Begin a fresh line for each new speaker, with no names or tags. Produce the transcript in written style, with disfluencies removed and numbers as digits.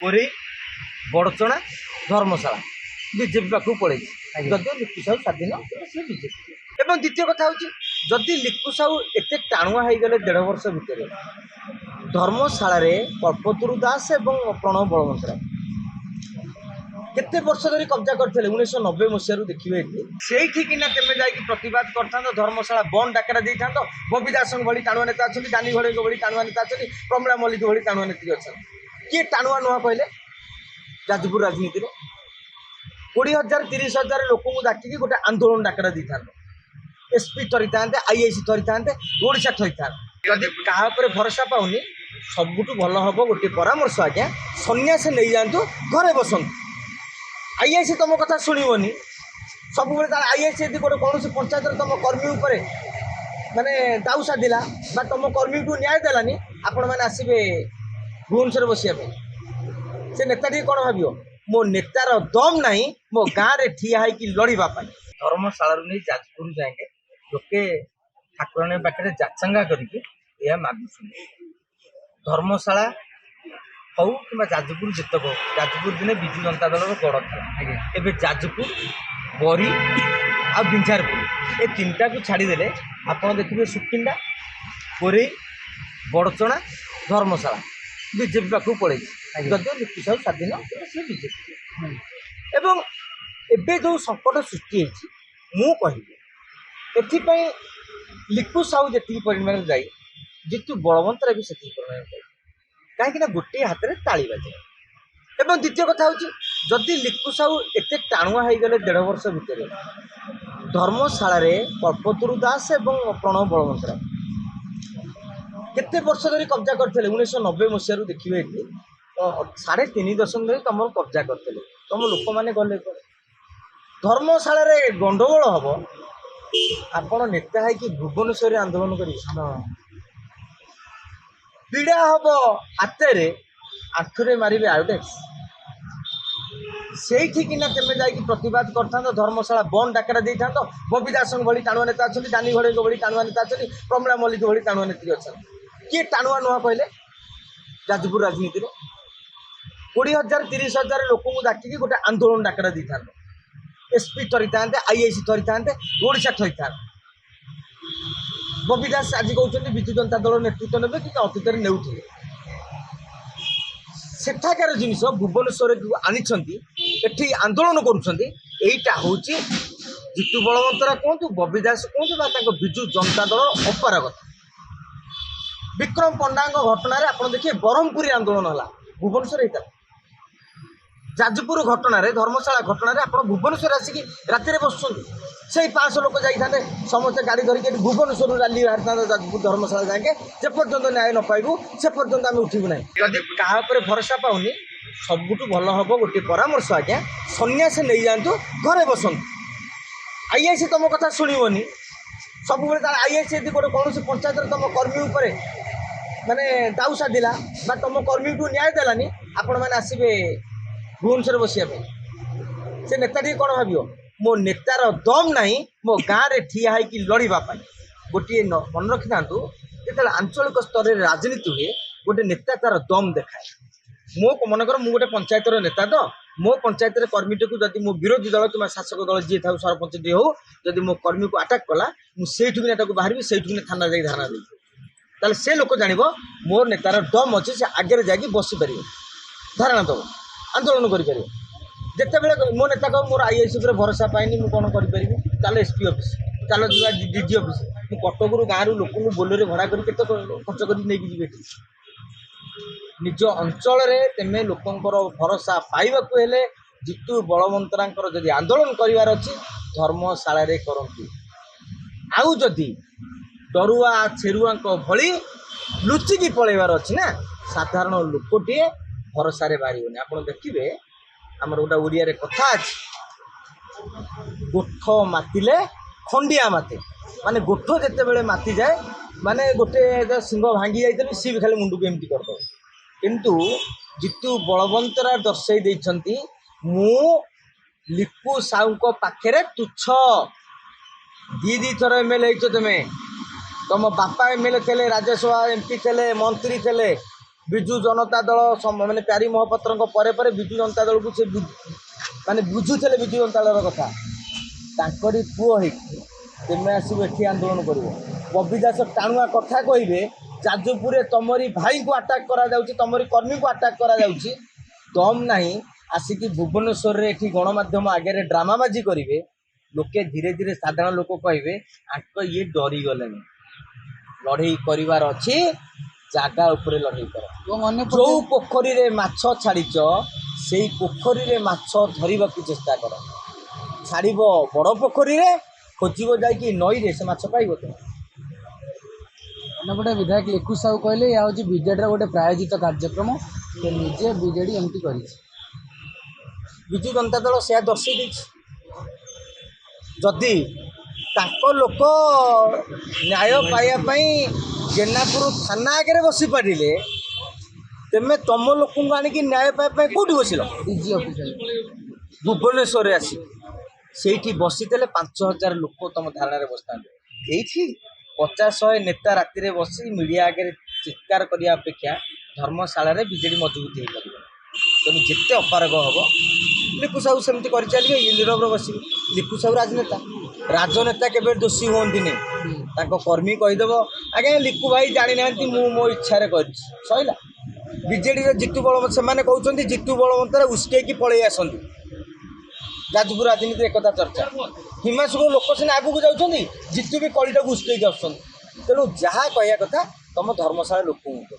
पुरी बड़चणा धर्मशाला BJP पाखु पड़े जदि लिखु साहू स्वाधीन सी बीजेपी एवं द्वितीय कथा हूँ जदि लिखु साहू एत टाणुआ हो गले 1.5 वर्ष भितर धर्मशाला कल्पतरु दास और प्रणव बलवंतराय केते वर्ष धरी कब्जा करते 1990 मसीह देखिए से तेमे जाकि प्रतिवाद कर धर्मशाला बंद डाकरा दे था बबी दास भाई टाणुआ नेता अच्छा दानी घड़े भाई टाणुआ नेता अच्छा प्रमिला मल्लिक भाई टाणुआ नेत्री अच्छा किए टाणुआ नुआ कहले जाजपुर राजनीति में 20,000 30,000 लोक डाकिकी गोटे आंदोलन डाकरा दे था एसपी थरी था आईआईसी थरी था ओडिशा थरी था जदि क्या भरोसा पाऊनी सबुठ भल हम गोटे परामर्श आज्ञा सन्यास नहीं जातु घरे बसंतु आईआईसी तुम कथा शुणवनी सब आईआईसी यदि गोटे कौन पंचायत तुम कर्मी उपर माने दाउसा दिला तुम कर्मी को न्याय देलानी आपण मैंने आसवे भुवनेश्वर बसिया से नेता कौन भाव मो नेतार दम ना मो गाँव में ठिया है लड़ापा धर्मशाला नहीं जाजपुर जाए लोके ठाकुराणी पाखे जाचंगा करके मागुन धर्मशाला हौ कि जाजपुर जितक हो जाजपुर दिने विजु जनता दल गड़ था एवं जाजपुर बरी आ बिंझारपुर ए तीनटा को छाड़देले आपड़ देखिए सुकिंदा पुरी बड़चणा धर्मशाला बीजेपी पाखु पड़े जदि लिखु साहू स्वाधीन सी बीजेपी एवं एबे जो संकट सृष्टि मु कहि लिखु साहू जी परिमाण जाए जितु बलवंतरा भी से परिमाण जाए कहीं गोटे हाथ में ताली बाजे एवं द्वितीय कथा हूँ जदि लिखु साहू एत टाणुआ हो गले 1.5 वर्ष भितर धर्मशाला कल्पतरु दास और प्रणव बलवंतराय केते वर्ष धरी कब्जा करते 1990 मसीह देखिए 3.5 दशक धरी तुम कब्जा करते तुम लोक मैंने गले धर्मशाला गंडगोल हम आपण नेता है कि भुवनेश्वर आंदोलन कर पीड़ा हम हाथे आंठुरे मारे आयोडेक्स से तेमे जाकि प्रतिवाद कर धर्मशाला बंद डाकरा दे था बबी दास भाई टाणुआ नेता अच्छा दानी घड़े भाई टाणुआ नेता अच्छा प्रमिला मल्लिक भाई टाणुआ नेत्री अच्छा किए टाणुआ नुआ कहले जाजपुर राजनीति में 20,000 30,000 लोक डाकिकी गोटे आंदोलन डाकरा दे था एसपी थरी था आईआईसी थरी था ओडिशा थरी था बबी दास आज कहते विजु जनता दल नेतृत्व ने कि अतीत ने सेठाकार जिनस भुवनेश्वर आनी आंदोलन करुँचा हूँ जितु बलवंतरा कहतु बबी दास कहतु विजु जनता दल अपारगता विक्रम पंडा घटना आप देखिए ब्रह्मपुरी आंदोलन है भुवनेश्वर होता जाजपुर घटना धर्मशाला घटना आप भुवनेश्वर आसिक राति बस से 500 लोक जाते समस्त गाड़ी धरिक भुवनेश्वर रैली बाहर था जाजपुर धर्मशाला जाए जेपर्यंत न्याय न पाइबू से पर्यंत आम उठू ना जदि क्या भरोसा पाऊनी सबुठ भल हम गोटे परामर्श आज्ञा सन्यास नहीं जातु घरे बसंतु आईआईसी तुम कथा शुणवनी सब आईआईसी यदि गोटे कौन पंचायत तुम कर्मी उपर माने दाउसा दिला तुम कर्मी को न्याय देलानी आपण मैंने आसवे भुवनेश्वर बसिया से नेता कौन भाव मो नेतार दम ना मो गाँव में ठिया है लड़ापा गोटे मन रखी था जो आंचलिक स्तर में राजनीति हुए गोटे नेता तार दम देखाए मो मनकर मु गोटे पंचायत नेता तो मो पंचायत कर्मीटी को जब मो विरोधी दल कि शासक दल जी था सरपंच जी हो जब मो कर्मी को आटाक कला मुझे बाहर से थाना जाए धारणा दे से लोक जान मोर नेतार दम अच्छे से आगे जाकि बसीपर धारणा दब आंदोलन कर जिते बड़े मो नेता कह मोर आईआईसी भरोसा पाइनि मुझे कौन करी चल एसपी ऑफिस चल जा डीजी ऑफिस मुझे कटक गाँव लोक बोलोरे भड़ा कर खर्च कर निज अंचल तेमे लोकंर भरोसा पाइबाकू हेले जितु बलवंतरांकर जदि आंदोलन करिवार अछि धर्मशाला रे करंतु आउ जदि डरुआ छेरुआ भली लुचिकी पलैबार अछि ना साधारण लोकटे भरोसा रे बारिबनी आपण देखिबे आमर गोटा ओडिया रे कथा अछि गोठ मातिले खंडिया माते माने गोठ जेते बेले माति जाए माने गोटे सिंह भांगी जाइतले सी भी खाली मुंडू को एमती करदो किंतु जितु बलवंतरा दर्शाई देइछंती मु लिपु साहू पाखे तुच्छ दी थर एमएलए तुम तुम बापा एमएलए थे राज्यसभा एमपी थे मंत्री थे ବିଜୁ ଜନତା ଦଳ ମାନେ ପ୍ୟାରୀ ମହାପାତ୍ରଙ୍କ ପରେ ପରେ ବିଜୁ ଜନତା ଦଳକୁ ସେ ମାନେ ବୁଝୁଥିଲେ ବିଜୁ ଜନତା ଦଳର କଥା। ତାଙ୍କରି ପୁଅ ହେଇକି ତୁମେ ଆସିବ ଏଠି ଆନ୍ଦୋଳନ କରିବ। ବବି ଦାସ ଟାଣୁଆ କଥା କହିବେ ଯାଜପୁରରେ ତମରି ଭାଇଙ୍କୁ ଆଟାକ୍ କରାଯାଉଛି, ତମରି କର୍ମୀଙ୍କୁ ଆଟାକ୍ କରାଯାଉଛି, ଦମ୍ ନାହିଁ ଆସିକି ଭୁବନେଶ୍ୱରରେ ଏଠି ଗଣମାଧ୍ୟମ ଆଗରେ ଡ୍ରାମାବାଜି କରିବେ। ଲୋକେ ଧୀରେ ଧୀରେ ସାଧାରଣ ଲୋକ କହିବେ ଆଙ୍କ ଇଏ ଡରିଗଲେଣି। ଲଢ଼େଇ କରିବାର ଅଛି, ଜାଗା ଉପରେ ଲଢ଼େଇ କର। ଯେଉଁ ପୋଖରୀରେ ମାଛ ଛାଡ଼ିଛ ସେଇ ପୋଖରୀରେ ମାଛ ଧରିବାକୁ ଚେଷ୍ଟା କର। ଛାଡ଼ିବ ବଡ଼ ପୋଖରୀରେ, ଖୋଜିବ ଯାଇକି ନଈରେ, ସେ ମାଛ ପାଇବ ତ।
ଅନ୍ୟପଟେ ବିଧାୟକ ଲିକୁ ସାହୁ କହିଲେ ଏହା ହେଉଛି ବିଜେଡ଼ିର ଗୋଟେ ପ୍ରାୟୋଜିତ କାର୍ଯ୍ୟକ୍ରମ, ସେ ନିଜେ ବିଜେଡ଼ି ଏମିତି କରିଛି।
ବିଜୁ ଜନତା ଦଳ ସେୟା ଦର୍ଶାଇ ଦେଇଛି। ଯଦି ତାଙ୍କ ଲୋକ ନ୍ୟାୟ ପାଇବା ପାଇଁ ଜେନାପୁର ଥାନା ଆଗରେ ବସି ପାରିଲେ, ତେମେ ତମ ଲୋକଙ୍କୁ ଆଣିକି ନ୍ୟାୟ ପାଇବା ପାଇଁ କେଉଁଠି ବସିଲ?
ଡିଜି ଅଫିସରେ
ଭୁବନେଶ୍ୱରରେ ଆସି ସେଇଠି ବସିଥିଲେ 5,000 ଲୋକ ତମ ଧାରଣାରେ ବସିଥାନ୍ତେ। ଏଇଠି 50-100 ନେତା ରାତିରେ ବସି ମିଡ଼ିଆ ଆଗରେ ଚିତ୍କାର କରିବା ଅପେକ୍ଷା ଧର୍ମଶାଳାରେ ବିଜେଡ଼ି ମଜବୁତ ହେଇପାରିବ। ତେଣୁ ଯେତେ ଅପାରଗ ହେବ ଲିକୁ ସାହୁ ସେମିତି କରିଚାଲିବେ, ଇଏ ନୀରବରେ ବସିବେ। ଲିକୁ ସାହୁ ରାଜନେତା କେବେ ଦୋଷୀ ହୁଅନ୍ତିନି। ତାଙ୍କ କର୍ମୀ କହିଦେବ ଆଜ୍ଞା ଲିକୁ ଭାଇ ଜାଣିନାହାନ୍ତି, ମୁଁ ମୋ ଇଚ୍ଛାରେ କରିଛି, ସଇଲା। ବିଜେଡ଼ିର ଜିତୁ ବଳବନ୍ତ ସେମାନେ କହୁଛନ୍ତି ଜିତୁ ବଳବନ୍ତରେ ଉସ୍କେଇକି ପଳେଇ ଆସନ୍ତି। ଯାଜପୁର ରାଜନୀତିରେ ଏକଥା ଚର୍ଚ୍ଚା। ହିମାଂଶୁଙ୍କ ଲୋକ ସିନା ଆଗକୁ ଯାଉଛନ୍ତି, ଜିତୁ ବି କଳିଟାକୁ ଉସ୍କେଇକି ଆସୁଛନ୍ତି। ତେଣୁ ଯାହା କହିବା କଥା ତମ ଧର୍ମଶାଳା ଲୋକଙ୍କୁ